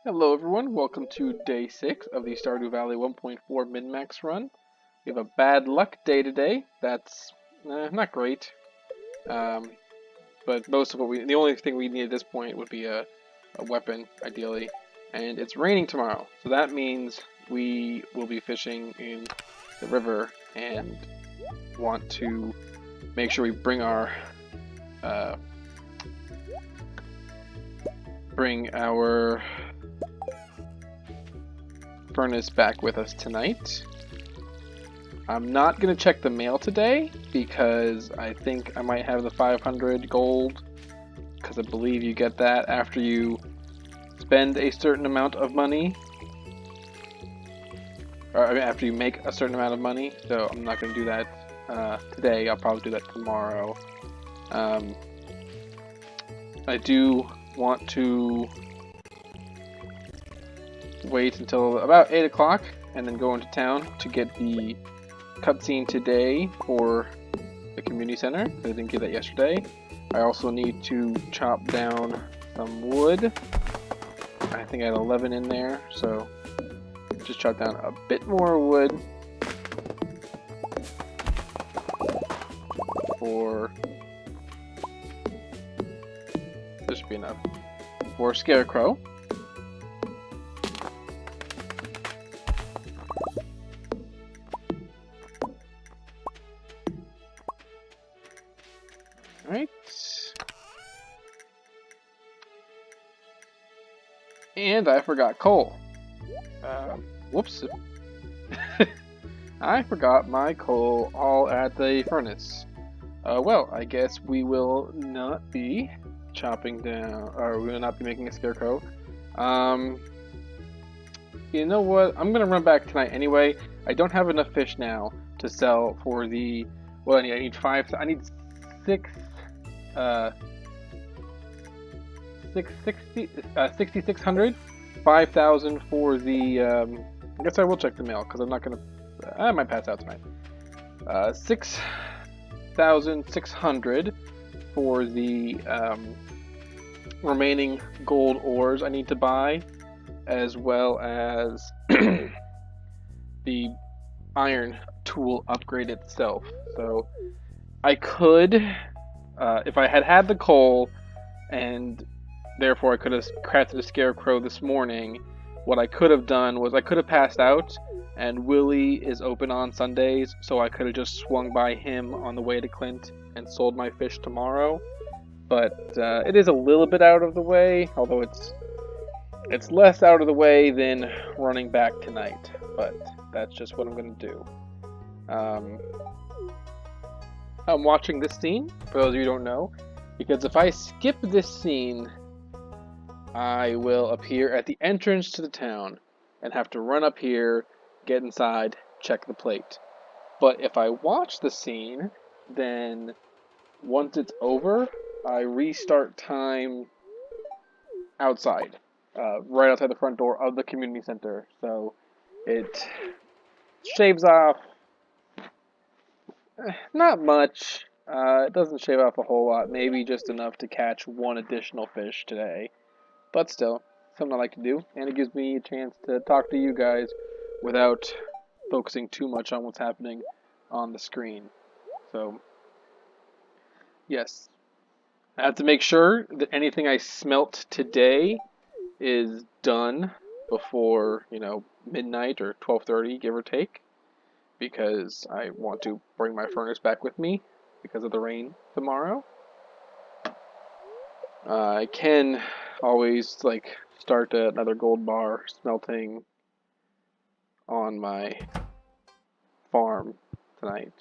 Hello everyone, welcome to day 6 of the Stardew Valley 1.4 min-max run. We have a bad luck day today. That's not great. Um, but most of the only thing we need at this point would be a weapon, ideally. And it's raining tomorrow, so that means we will be fishing in the river and want to make sure we bring uh, our furnace back with us tonight. I'm not going to check the mail today because I think I might have the 500 gold, because I believe you get that after you spend a certain amount of money, or I mean, after you make a certain amount of money. So I'm not going to do that today. I'll probably do that tomorrow. I do want to wait until about 8 o'clock and then go into town to get the cutscene today for the community center. I didn't get that yesterday. I also need to chop down some wood. I think I had 11 in there, so just chop down a bit more wood for this should be enough for Scarecrow. Alright. And I forgot coal. Whoops. I forgot my coal all at the furnace. Well, I guess we will not be chopping down, or we will not be making a scarecrow. You know what? I'm gonna run back tonight anyway. I don't have enough fish now to sell for the. Well, I need five. I need six. 6,600, 5,000 for the. I guess I will check the mail because I'm not gonna. I might pass out tonight. 6,600 for the remaining gold ores I need to buy, as well as the iron tool upgrade itself. So I could, if I had had the coal, and therefore I could have crafted a scarecrow this morning, what I could have done was I could have passed out, and Willie is open on Sundays, so I could have just swung by him on the way to Clint and sold my fish tomorrow. But it is a little bit out of the way, although it's less out of the way than running back tonight. But that's just what I'm going to do. I'm watching this scene, for those of you who don't know, because if I skip this scene, I will appear at the entrance to the town and have to run up here, get inside, check the plate. But if I watch the scene, then once it's over, I restart time outside, right outside the front door of the community center. So it shaves off not much. It doesn't shave off a whole lot, maybe just enough to catch one additional fish today. But still, something I like to do, and it gives me a chance to talk to you guys without focusing too much on what's happening on the screen. So, yes, I have to make sure that anything I smelt today is done before, midnight or 12:30, give or take, because I want to bring my furnace back with me because of the rain tomorrow. I can always start another gold bar smelting on my farm tonight,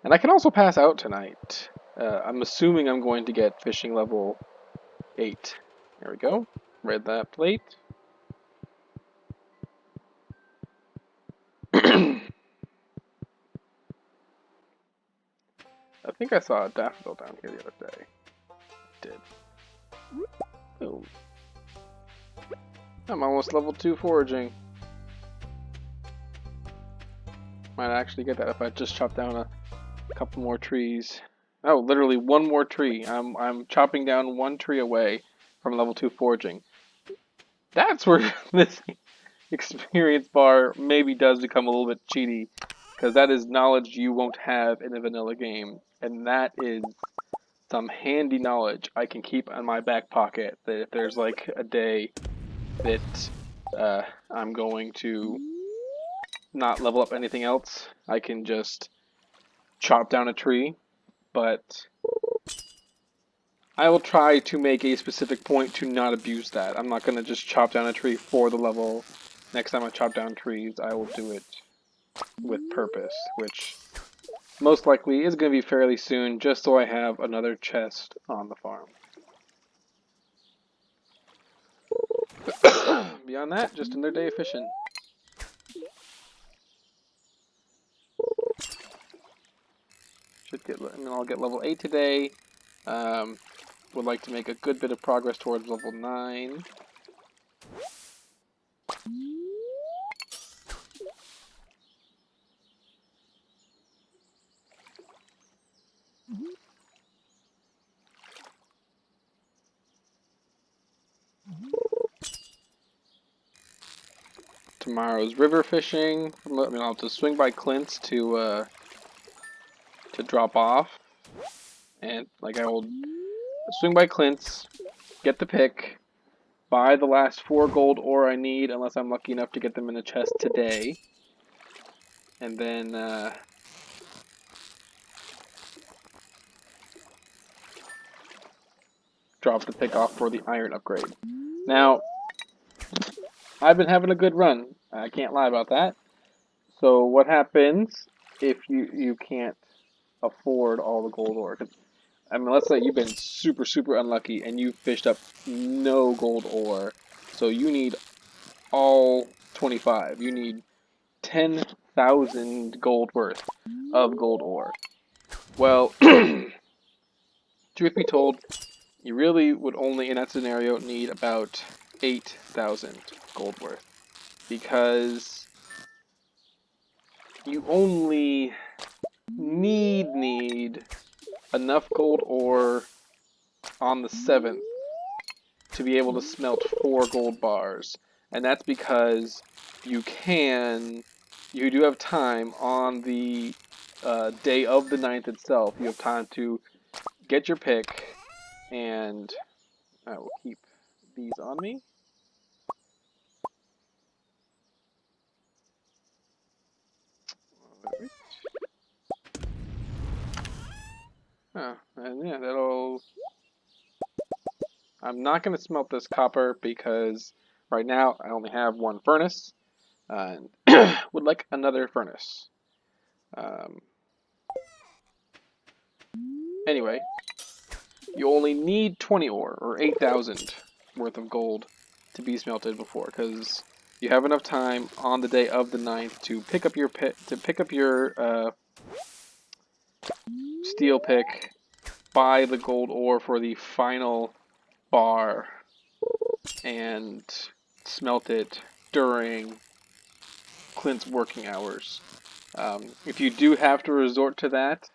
and I can also pass out tonight. I'm assuming I'm going to get fishing level 8. There we go. Read that plate. I think I saw a daffodil down here the other day. I did. Boom. I'm almost level 2 foraging. Might actually get that if I just chop down a couple more trees. Oh, literally one more tree. I'm chopping down one tree away from level 2 foraging. That's where this experience bar maybe does become a little bit cheaty, because that is knowledge you won't have in a vanilla game, and that is some handy knowledge I can keep in my back pocket. That if there's like a day that I'm going to not level up anything else, I can just chop down a tree. But I will try to make a specific point to not abuse that. I'm not going to just chop down a tree for the level. Next time I chop down trees, I will do it with purpose, which most likely is going to be fairly soon, just so I have another chest on the farm. Beyond that, just another day of fishing. I'll get level 8 today. Would like to make a good bit of progress towards level 9. Tomorrow's river fishing. I'll have to swing by Clint's to drop off, and like I will swing by Clint's, get the pick, buy the last 4 gold ore I need, unless I'm lucky enough to get them in a chest today, and then drop the pick off for the iron upgrade. Now, I've been having a good run. I can't lie about that. So what happens if you can't afford all the gold ore? 'Cause, I mean, let's say you've been super unlucky and you fished up no gold ore. So you need all 25. You need 10,000 gold worth of gold ore. Well, truth be told, you really would only in that scenario need about 8,000 gold worth, because you only need enough gold ore on the 7th to be able to smelt 4 gold bars. And that's because you do have time on the day of the 9th itself. You have time to get your pick, and I will keep these on me. Oh, and yeah, that'll... I'm not going to smelt this copper because right now I only have 1 furnace, and would like another furnace. Anyway, you only need 20 ore, or 8,000 worth of gold to be smelted before, because you have enough time on the day of the 9th to pick up your steel pick, buy the gold ore for the final bar, and smelt it during Clint's working hours. If you do have to resort to that,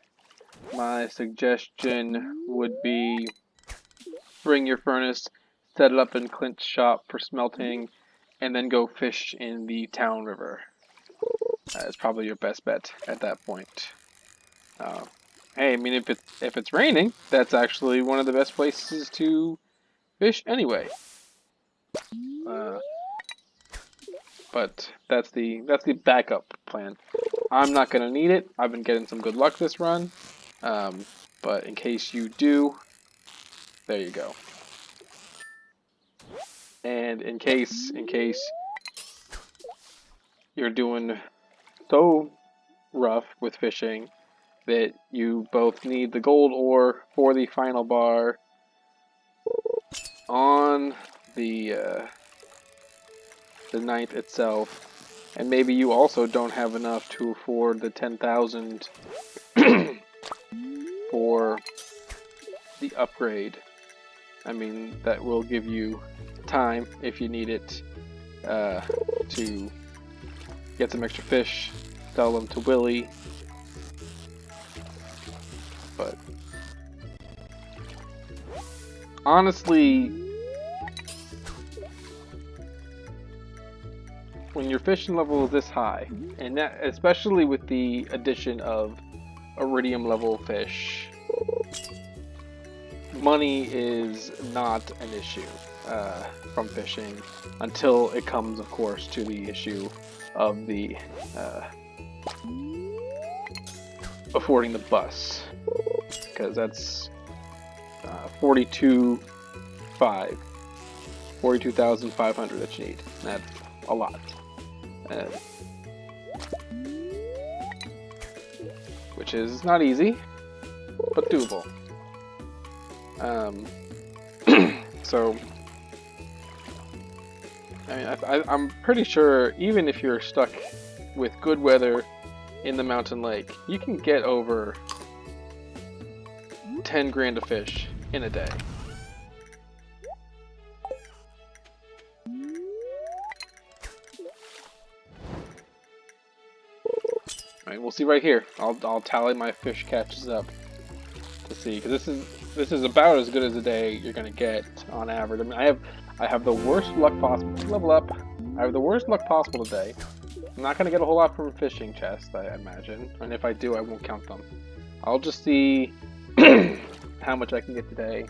my suggestion would be bring your furnace, set it up in Clint's shop for smelting, and then go fish in the town river. It's probably your best bet at that point. Hey, I mean, if it's raining, that's actually one of the best places to fish anyway. But that's the backup plan. I'm not gonna need it. I've been getting some good luck this run. But in case you do, there you go. And in case you're doing so rough with fishing that you both need the gold ore for the final bar on the 9th itself, and maybe you also don't have enough to afford the 10,000 for the upgrade. I mean, that will give you time if you need it to get some extra fish, sell them to Willie. But honestly, when your fishing level is this high, and that especially with the addition of iridium level fish, money is not an issue from fishing until it comes, of course, to the issue of the affording the bus, because that's 42,500 that you need. That's a lot, which is not easy, but doable. So, I mean, I'm pretty sure even if you're stuck with good weather in the mountain lake, you can get over 10 grand of fish in a day. Alright, we'll see right here. I'll tally my fish catches up to see, because this is about as good as a day you're gonna get on average. I mean, I have the worst luck possible. Level up. I have the worst luck possible today. I'm not gonna get a whole lot from fishing chests, I imagine, and if I do, I won't count them. I'll just see how much I can get today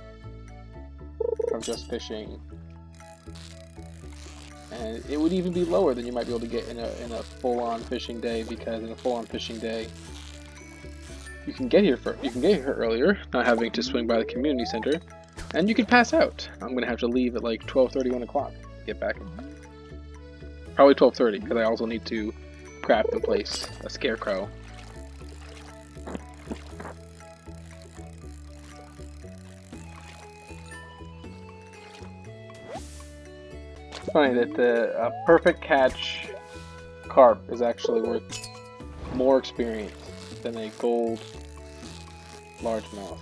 from just fishing, and it would even be lower than you might be able to get in a full-on fishing day, because in a full-on fishing day, you can get here earlier, not having to swing by the community center, and you can pass out. I'm gonna have to leave at like 12:30, 1 o'clock to get back in time. Probably 12:30, because I also need to craft and place a scarecrow. It's funny that a perfect catch carp is actually worth more experience than a gold largemouth.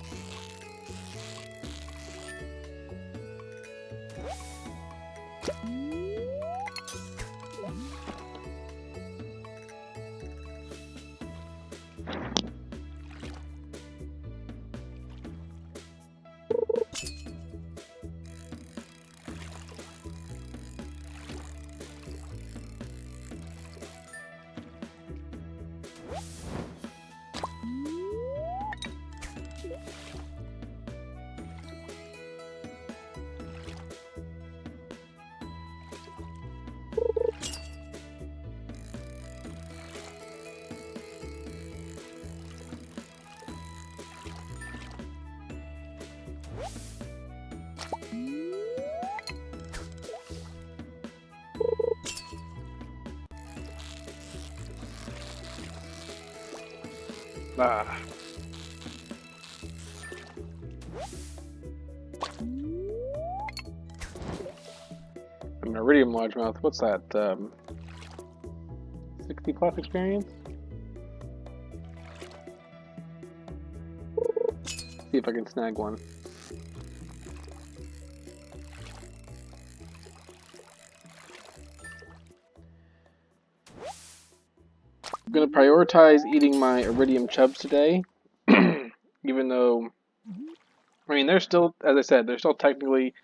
Ah. An iridium largemouth, what's that? 60 plus experience? See if I can snag one. I'm gonna prioritize eating my iridium chubs today, even though, I mean, they're still, as I said, they're still technically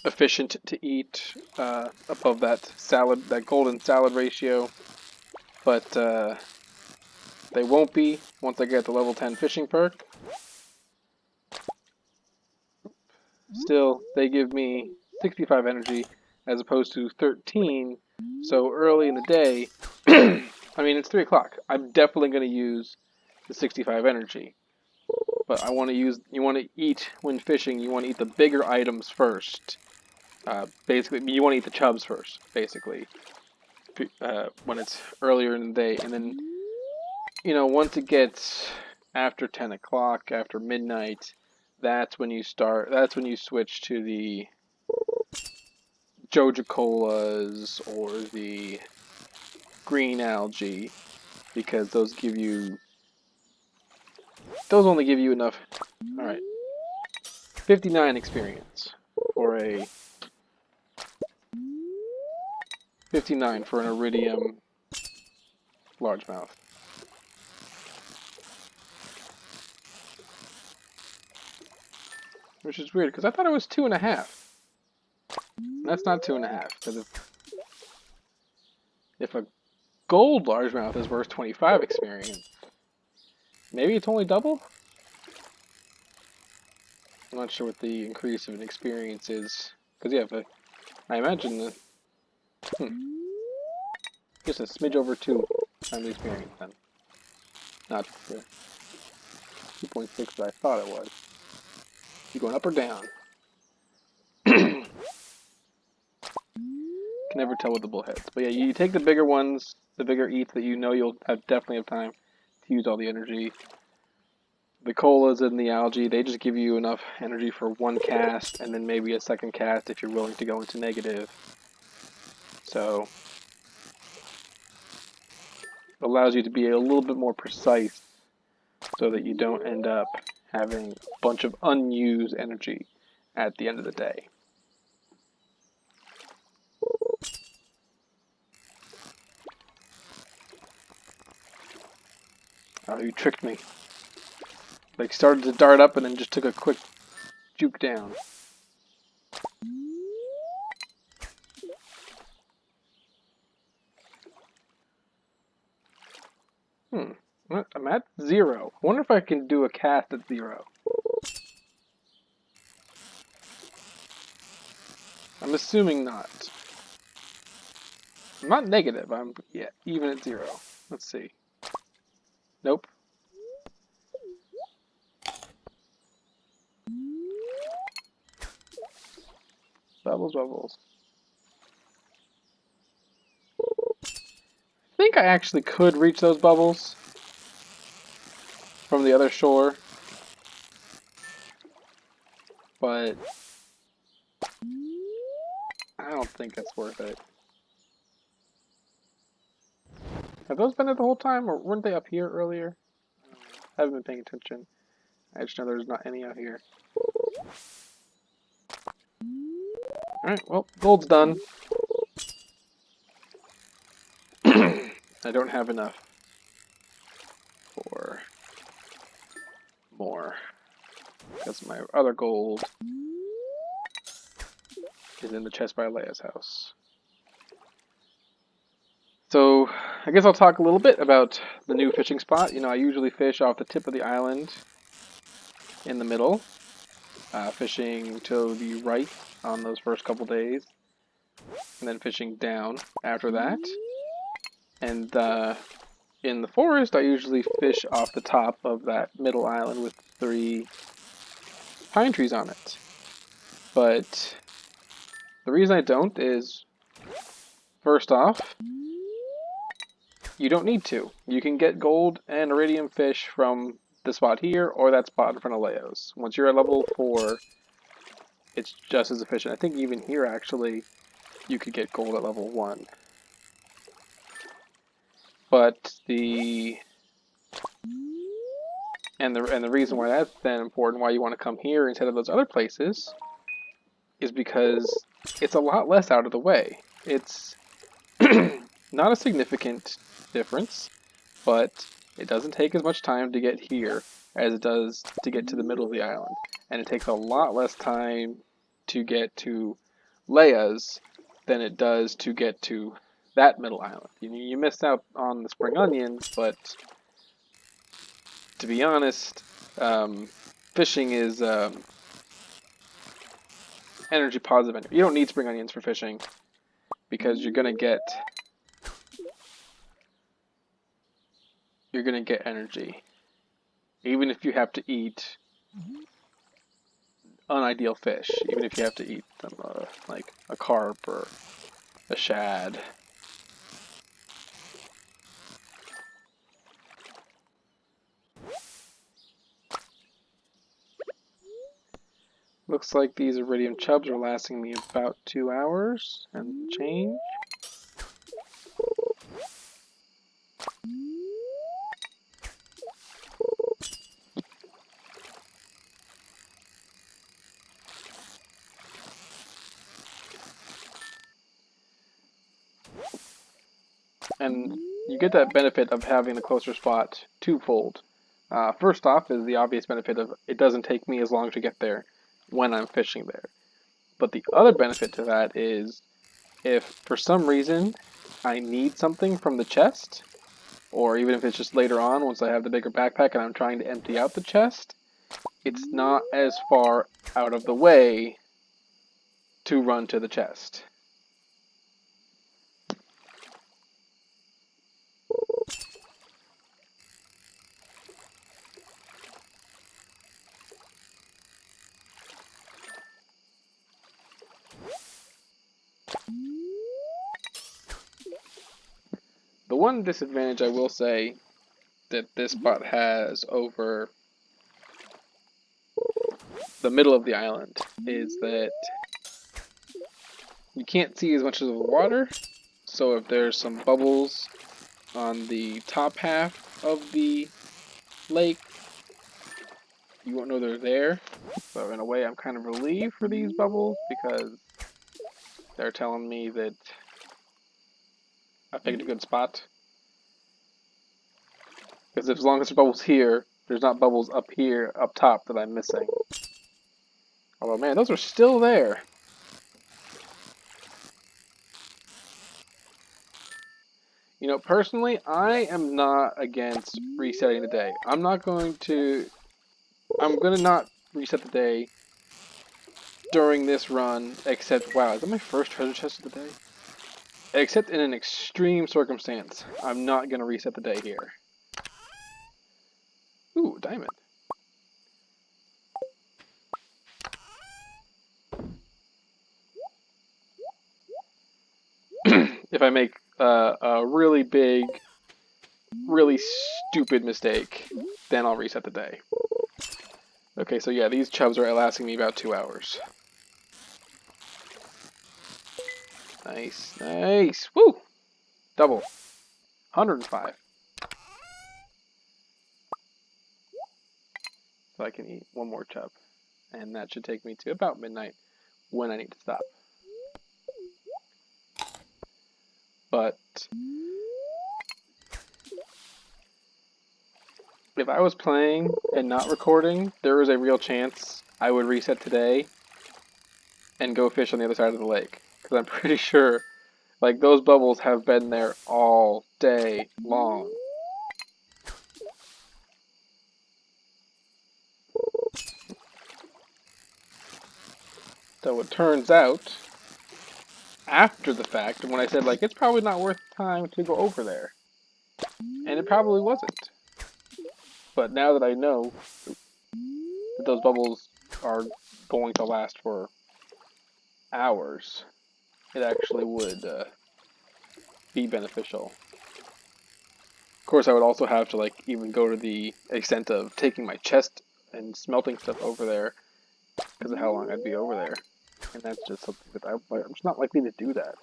efficient to eat above that salad, that golden salad ratio, but they won't be once I get the level 10 fishing perk. Still, they give me 65 energy as opposed to 13, so early in the day, I mean, it's 3 o'clock. I'm definitely going to use the 65 energy, but I want to use, you want to eat, when fishing, you want to eat the bigger items first. Basically, you want to eat the chubs first, basically, when it's earlier in the day, and then, you know, once it gets after 10 o'clock, after midnight, that's when you switch to the Joja Colas or the green algae, because those only give you enough. Alright, 59 experience for a 59 for an iridium largemouth. Which is weird, because I thought it was 2.5. That's not 2.5, because it's if a gold largemouth is worth 25 experience, maybe it's only double? I'm not sure what the increase of an experience is. Because, yeah, but I imagine the, just a smidge over 2 times the experience then. Not the 2.6 that I thought it was. You going up or down? Can never tell with the bullheads. But yeah, you take the bigger ones, the bigger eats that you know you'll have definitely have time to use all the energy. The colas and the algae, they just give you enough energy for one cast, and then maybe a second cast if you're willing to go into negative. So, it allows you to be a little bit more precise so that you don't end up having a bunch of unused energy at the end of the day. Oh, you tricked me. Like, started to dart up and then just took a quick juke down. I'm at 0. I wonder if I can do a cast at 0. I'm assuming not. I'm not negative. I'm, yeah, even at 0. Let's see. Nope. Bubbles, bubbles. I think I actually could reach those bubbles from the other shore, but I don't think that's worth it. Have those been there the whole time, or weren't they up here earlier? I haven't been paying attention. I just know there's not any out here. Alright, well, gold's done. I don't have enough for more, because my other gold is in the chest by Leia's house. So, I guess I'll talk a little bit about the new fishing spot. You know, I usually fish off the tip of the island in the middle, fishing to the right on those first couple days, and then fishing down after that. And in the forest, I usually fish off the top of that middle island with 3 pine trees on it. But the reason I don't is, first off, you don't need to. You can get gold and iridium fish from the spot here or that spot in front of Leo's. Once you're at level 4, it's just as efficient. I think even here, actually, you could get gold at level 1. But the reason why that's then important, why you want to come here instead of those other places, is because it's a lot less out of the way. It's not a significant difference, but it doesn't take as much time to get here as it does to get to the middle of the island. And it takes a lot less time to get to Leia's than it does to get to that middle island. You missed out on the spring onions, but to be honest, fishing is energy positive. You don't need spring onions for fishing because you're gonna get energy, even if you have to eat unideal fish. Even if you have to eat them, like a carp or a shad. Looks like these iridium chubs are lasting me about 2 hours and change. And you get that benefit of having the closer spot twofold. First off is the obvious benefit of it doesn't take me as long to get there when I'm fishing there. But the other benefit to that is if for some reason I need something from the chest, or even if it's just later on once I have the bigger backpack and I'm trying to empty out the chest, it's not as far out of the way to run to the chest. The one disadvantage I will say that this spot has over the middle of the island is that you can't see as much of the water, so if there's some bubbles on the top half of the lake, you won't know they're there. So in a way, I'm kind of relieved for these bubbles because they're telling me that I picked a good spot. Because as long as there's bubbles here, there's not bubbles up here, up top, that I'm missing. Although, man, those are still there. You know, personally, I am not against resetting the day. I'm going to not reset the day during this run, except, wow, is that my first treasure chest of the day? Except in an extreme circumstance, I'm not going to reset the day here. Ooh, diamond. If I make a really big, really stupid mistake, then I'll reset the day. Okay, so yeah, these chubs are lasting me about 2 hours. Nice, nice. Woo! Double. 105. So I can eat one more chub. And that should take me to about midnight when I need to stop. But if I was playing and not recording, there is a real chance I would reset today and go fish on the other side of the lake. Because I'm pretty sure, like, those bubbles have been there all day long. So it turns out, after the fact, when I said, like, it's probably not worth time to go over there. And it probably wasn't. But now that I know that those bubbles are going to last for hours, it actually would be beneficial. Of course, I would also have to, like, even go to the extent of taking my chest and smelting stuff over there because of how long I'd be over there. And that's just something that I'm just not likely to do that.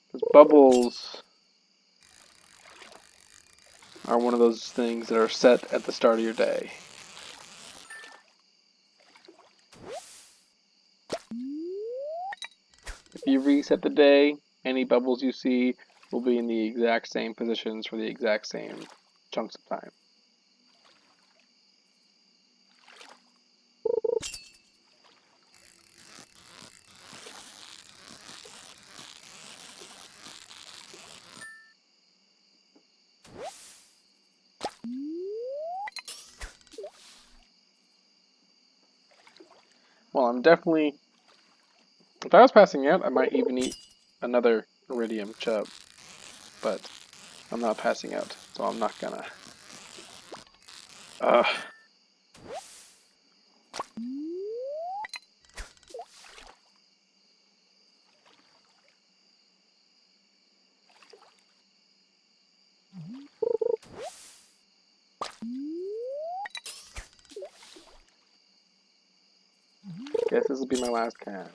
Because bubbles are one of those things that are set at the start of your day. If you reset the day, any bubbles you see will be in the exact same positions for the exact same chunks of time. Well, I'm definitely... If I was passing out, I might even eat another iridium chub. But I'm not passing out, so I'm not gonna. Ugh. Guess this will be my last cast.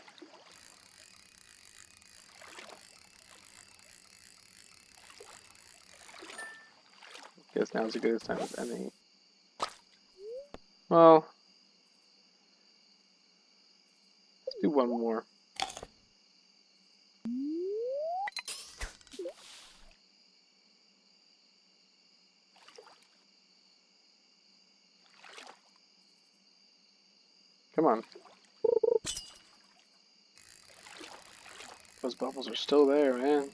Guess now's as good as time as any. Well, let's do one more. Come on. Those bubbles are still there, man.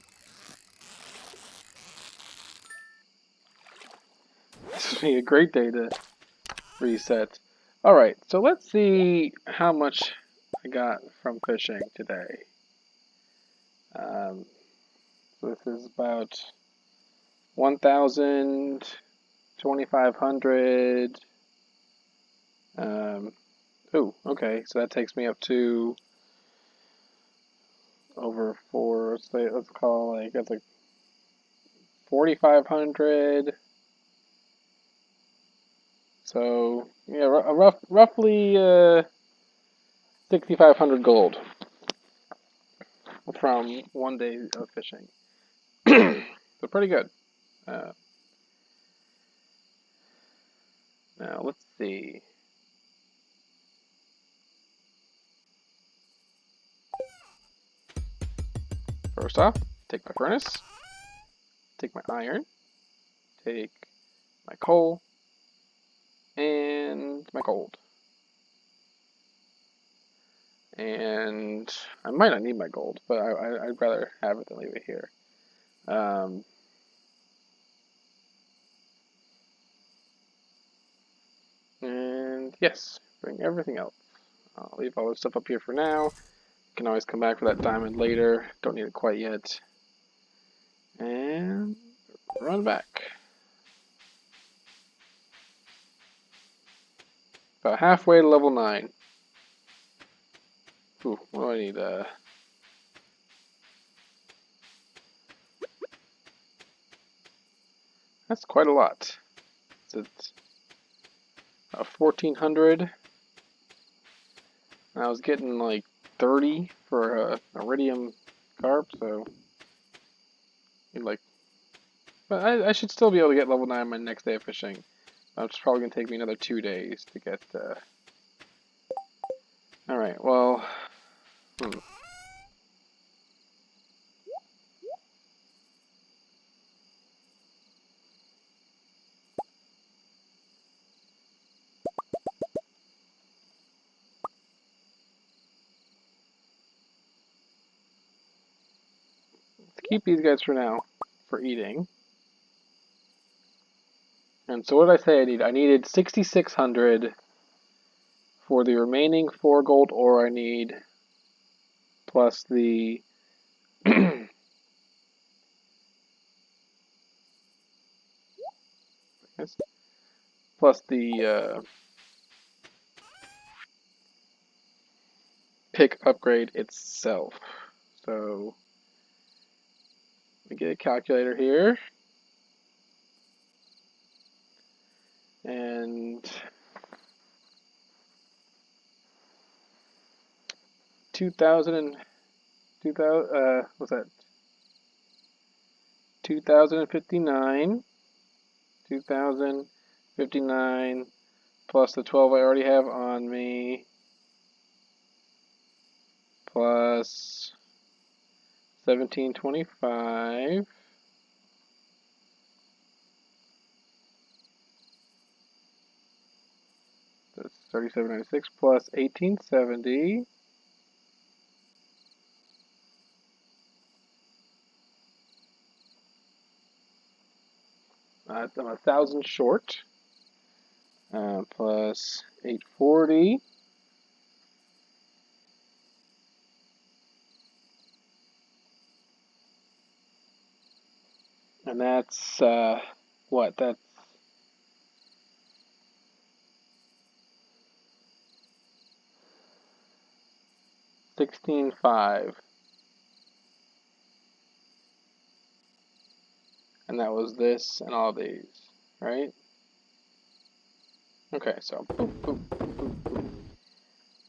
This would be a great day to reset. Alright, so let's see how much I got from fishing today. So this is about 1,000, 2,500. Ooh, okay, so that takes me up to over four. Let's call like that's like 4,500. So yeah, roughly 6,500 gold from one day of fishing. So pretty good. Uh, Now let's see. First off, take my furnace, take my iron, take my coal, and my gold. And I might not need my gold, but I'd rather have it than leave it here. And yes, bring everything else. I'll leave all this stuff up here for now. Can always come back for that diamond later. Don't need it quite yet. And run back. About halfway to level 9. Ooh, what do I need? That's quite a lot. It's 1,400. I was getting like 30 for a iridium carp, so like, but I should still be able to get level 9 my next day of fishing. It's probably gonna take me another 2 days to get. All right, well, let's keep these guys for now for eating. And so what did I say I need? I needed 6,600 for the remaining 4 gold ore I need, plus the plus the pick upgrade itself. So let me get a calculator here. And 2,000 what's that? 2,059. 2,059 plus the 12 I already have on me, plus 1,725. That's 3,796 plus 1,870. I'm 1,000 short. Plus 840. And that's what? That's 16,500. And that was this and all these, right? Okay, so boop, boop, boop, boop.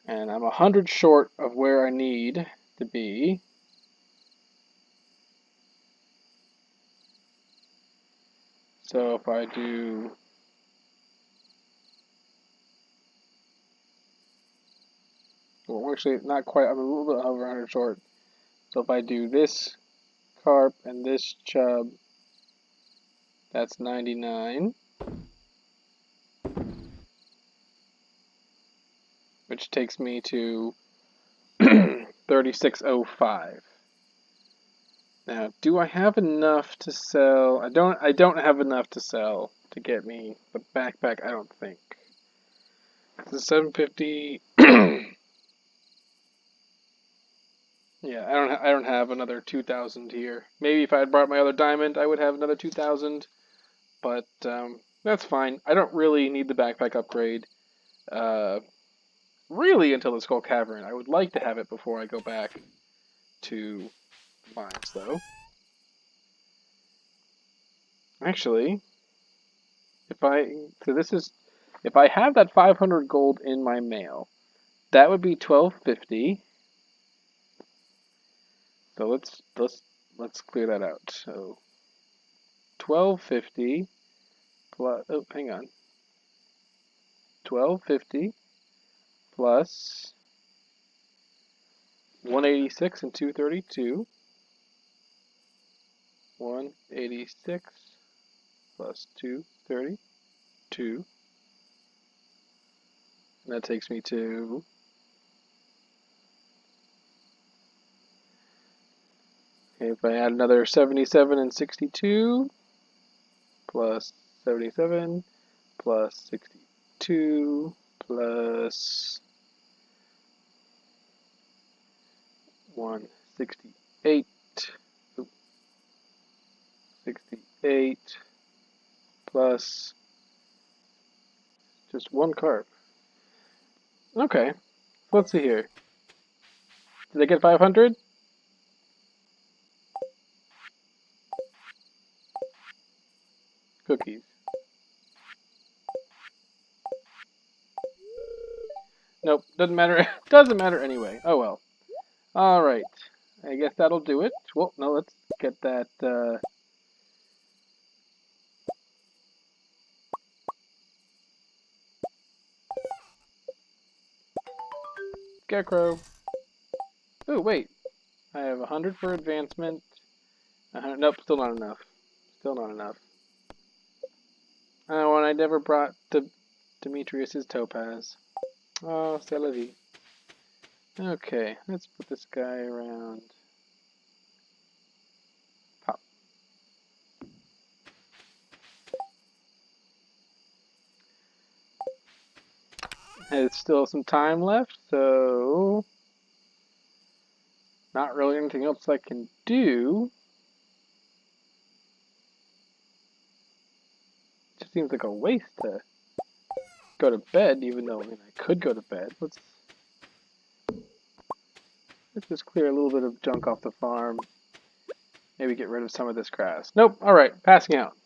And I'm 100 short of where I need to be. So if I do well, actually not quite, I'm a little bit over 100 short. So if I do this carp and this chub, that's 99, which takes me to 3605. Now, do I have enough to sell? I don't have enough to sell to get me the backpack, I don't think. The 750. Yeah, I don't have another 2,000 here. Maybe if I had brought my other diamond, I would have another 2,000, but that's fine. I don't really need the backpack upgrade. Uh, really until the Skull Cavern. I would like to have it before I go back to mines, though. Actually, if I have that 500 gold in my mail, that would be 1250. So let's clear that out. So 1250 plus, oh, hang on. 1250 plus 186 and 232. 186 plus 232. And that takes me to okay, if I add another 77 and 62 plus 77 plus 62 plus 168, 68 plus just one carb. Okay, let's see here. Did I get 500? Cookies. Nope, doesn't matter. Doesn't matter anyway. Oh well. All right. I guess that'll do it. Well, no, let's get that. Scarecrow. Oh wait, I have 100 for advancement. 100, nope, still not enough. Still not enough. Oh, and I never brought Demetrius's topaz. Oh, c'est la vie. Okay, let's put this guy around. Pop. There's still some time left, so not really anything else I can do. Just seems like a waste to go to bed, even though I mean I could go to bed. Let's just clear a little bit of junk off the farm. Maybe get rid of some of this grass. Nope. All right, passing out.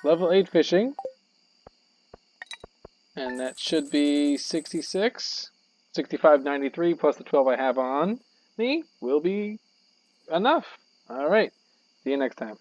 Level 8 fishing. And that should be 66. 65.93 plus the 12 I have on me will be enough. All right. See you next time.